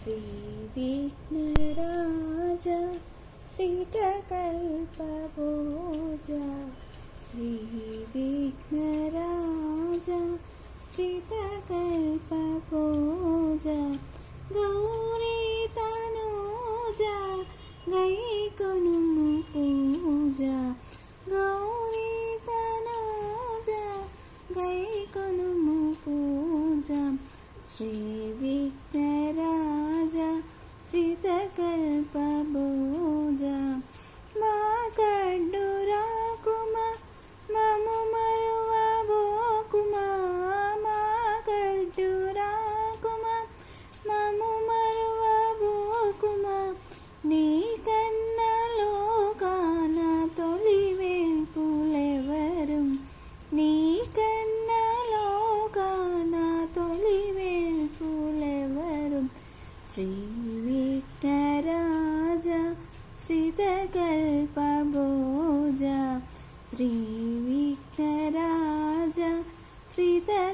श्रीविघ्नराज श्रितकल्पभोज श्रीविघ्नराज श्रितकल्पभोज गौरीतनूज गैकोनुमु पूज गौरीतनूज गैकोनुमु पूज श्रीविघ्नराज श्रितकल्पभोज मा कड्डुराकुमा ममु मरुवबोकुमा मा कड्डुराकुमा ममु मरुवबोकुमा నీ కన్న లోకాన తొలి వేల్పులెవరు నీ కన్న లోకాన తొలి వేల్పులెవరు श्रीविघ्नराज श्रितकल्पभोज श्रीविघ्नराज श्रितकल्पभोज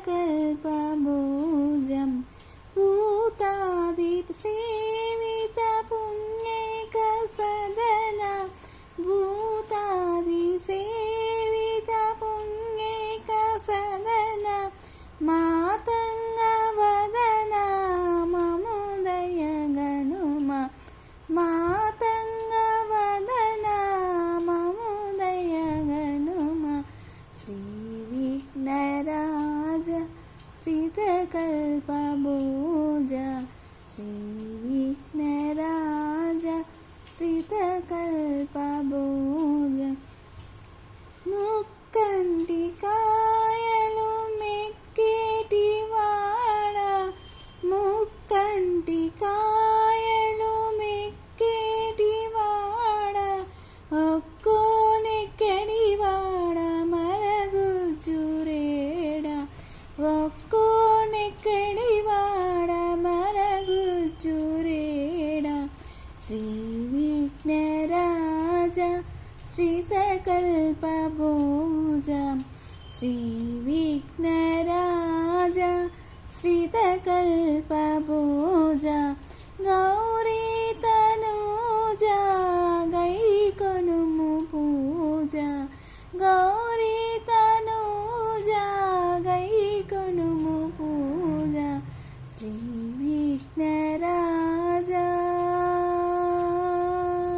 भूतादिसेवित पुण्यैक सदन भूतादिसेवित पुण्यैक सदन मातङ्गवदन मातङ्गवदन ममुदयगनुम श्रीविघ्नराज श्रितकल्पभोज श्रीविघ्नराज श्रितकल्पभोज मुक्कण्टिकायलु मेक्केटिवाड मुक्कण्टिकायलु మెక్కేటివాడ ఒక్కోనెక్కడివాడ మరగుజ్జురేడ ఒక్కోనెక్కడివాడ మరగుజ్జురేడ శ్రీవిఘ్నరాజ श्रितकल्पभोज श्रीविघ्नराज श्रितकल्पभोज गौरीतनूज गैकोनुमु पूज गौ